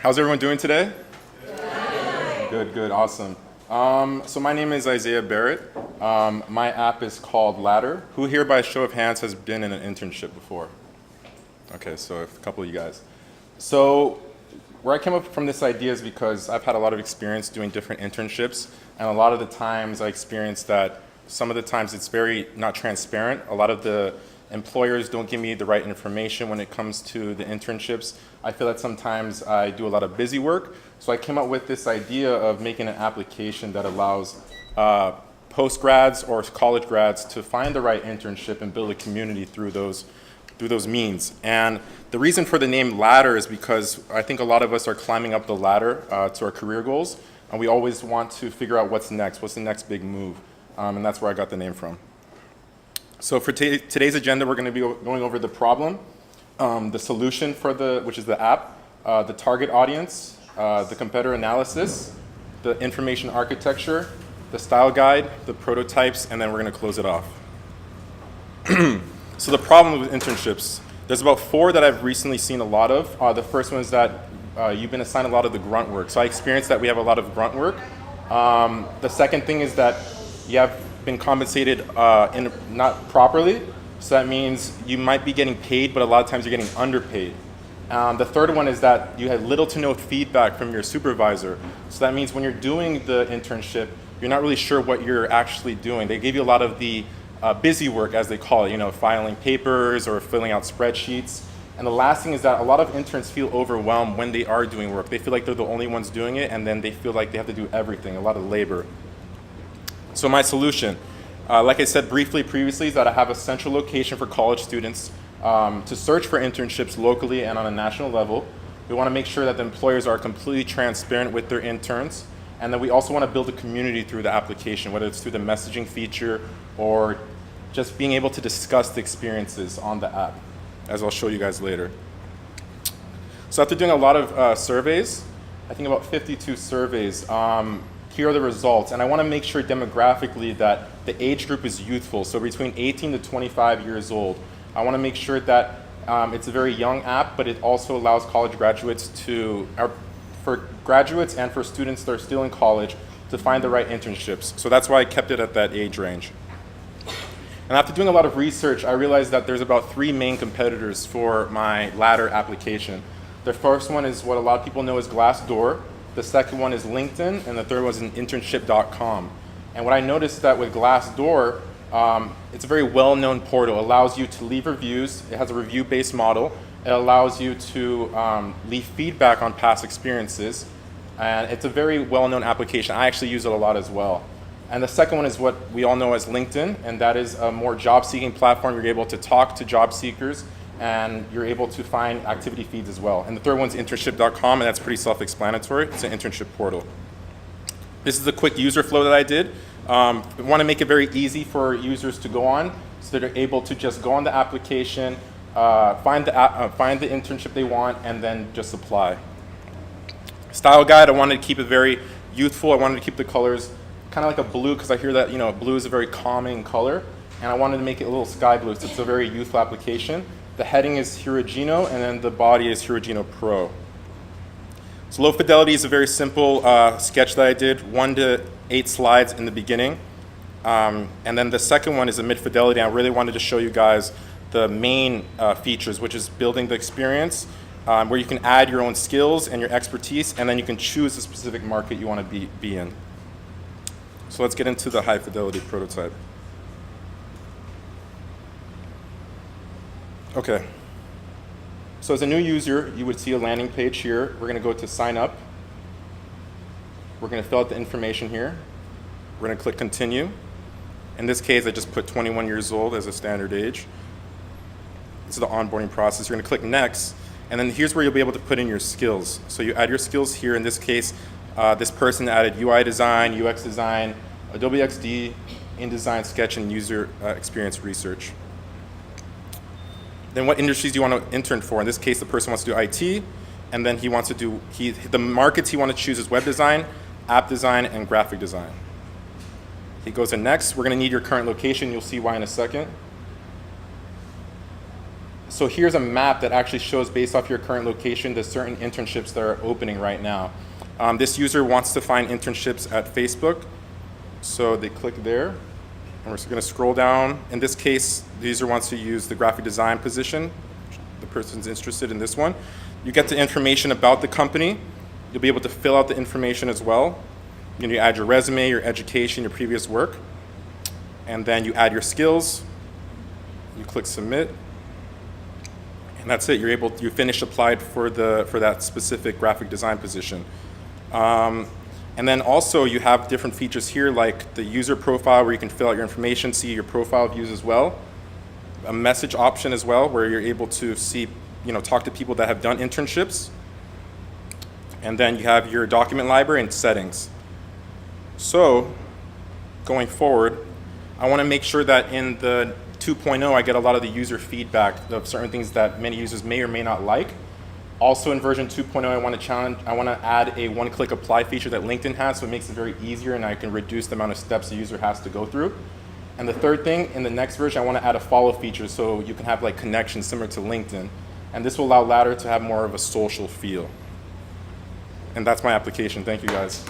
How's everyone doing today? Good, awesome. So my name is Isaiah Barrett. My app is called Ladder. Who here by show of hands has been in an internship before? Okay, so a couple of you guys. So where I came up from this idea is because I've had a lot of experience doing different internships, and a lot of the times I experienced that some of the times it's very not transparent. A lot of the employers don't give me the right information when it comes to the internships. I feel that sometimes I do a lot of busy work, so I came up with this idea of making an application that allows post-grads or college grads to find the right internship and build a community through those means. And the reason for the name Ladder is because I think a lot of us are climbing up the ladder to our career goals, and we always want to figure out what's the next big move, and that's where I got the name from. So for today's agenda, we're going to be going over the problem, the solution for which is the app, the target audience, the competitor analysis, the information architecture, the style guide, the prototypes, and then we're going to close it off. So the problem with internships, there's about 4 that I've recently seen a lot of. The first one is that you've been assigned a lot of the grunt work. So I experienced that we have a lot of grunt work. The second thing is that you have been compensated not properly. So that means you might be getting paid, but a lot of times you're getting underpaid. The third one is that you had little to no feedback from your supervisor. So that means when you're doing the internship, you're not really sure what you're actually doing. They give you a lot of the busy work, as they call it, filing papers or filling out spreadsheets. And the last thing is that a lot of interns feel overwhelmed when they are doing work. They feel like they're the only ones doing it, and then they feel like they have to do everything, a lot of labor. So my solution, like I said briefly previously, is that I have a central location for college students to search for internships locally and on a national level. We want to make sure that the employers are completely transparent with their interns, and then we also want to build a community through the application, whether it's through the messaging feature or just being able to discuss the experiences on the app, as I'll show you guys later. So after doing a lot of surveys, I think about 52 surveys, here are the results. And I want to make sure demographically that the age group is youthful, so between 18 to 25 years old. I want to make sure that it's a very young app, but it also allows college graduates for graduates and for students that are still in college to find the right internships. So that's why I kept it at that age range. And after doing a lot of research, I realized that there's about 3 main competitors for my Ladder application. The first one is what a lot of people know as Glassdoor. The second one is LinkedIn, and the third one is internship.com. And what I noticed that with Glassdoor, it's a very well-known portal. It allows you to leave reviews. It has a review-based model. It allows you to leave feedback on past experiences. And it's a very well-known application. I actually use it a lot as well. And the second one is what we all know as LinkedIn, and that is a more job-seeking platform. You're able to talk to job seekers, and you're able to find activity feeds as well. And the third one's internship.com, and that's pretty self-explanatory. It's an internship portal. This is a quick user flow that I did. We want to make it very easy for users to go on, so they're able to just go on the application, find the internship they want, and then just apply. Style guide, I wanted to keep it very youthful. I wanted to keep the colors kind of like a blue, because I hear that blue is a very calming color, and I wanted to make it a little sky blue, so it's a very youthful application. The heading is Hirogino, and then the body is Hirogino Pro. So low fidelity is a very simple sketch that I did, 1 to 8 slides in the beginning. And then the second one is a mid fidelity. I really wanted to show you guys the main features, which is building the experience, where you can add your own skills and your expertise, and then you can choose a specific market you want to be in. So let's get into the high fidelity prototype. Okay, so as a new user, you would see a landing page here. We're going to go to sign up. We're going to fill out the information here. We're going to click continue. In this case, I just put 21 years old as a standard age. This is the onboarding process. You're going to click next, and then here's where you'll be able to put in your skills. So you add your skills here. In this case, this person added UI design, UX design, Adobe XD, InDesign, Sketch, and user experience research. Then what industries do you want to intern for? In this case, the person wants to do IT, and then he wants to do, the markets he wants to choose is web design, app design, and graphic design. He goes to next. We're going to need your current location. You'll see why in a second. So here's a map that actually shows, based off your current location, the certain internships that are opening right now. This user wants to find internships at Facebook. So they click there, and we're just gonna scroll down. In this case, the user wants to use the graphic design position. The person's interested in this one. You get the information about the company. You'll be able to fill out the information as well. You add your resume, your education, your previous work, and then you add your skills. You click submit. And that's it. You finish applied for that specific graphic design position. And then also you have different features here, like the user profile, where you can fill out your information, see your profile views as well. A message option as well, where you're able to see, talk to people that have done internships. And then you have your document library and settings. So going forward, I want to make sure that in the 2.0, I get a lot of the user feedback of certain things that many users may or may not like. Also in version 2.0, I want to add a one-click apply feature that LinkedIn has, so it makes it very easier and I can reduce the amount of steps the user has to go through. And the third thing, in the next version, I want to add a follow feature so you can have like connections similar to LinkedIn. And this will allow Ladder to have more of a social feel. And that's my application. Thank you guys.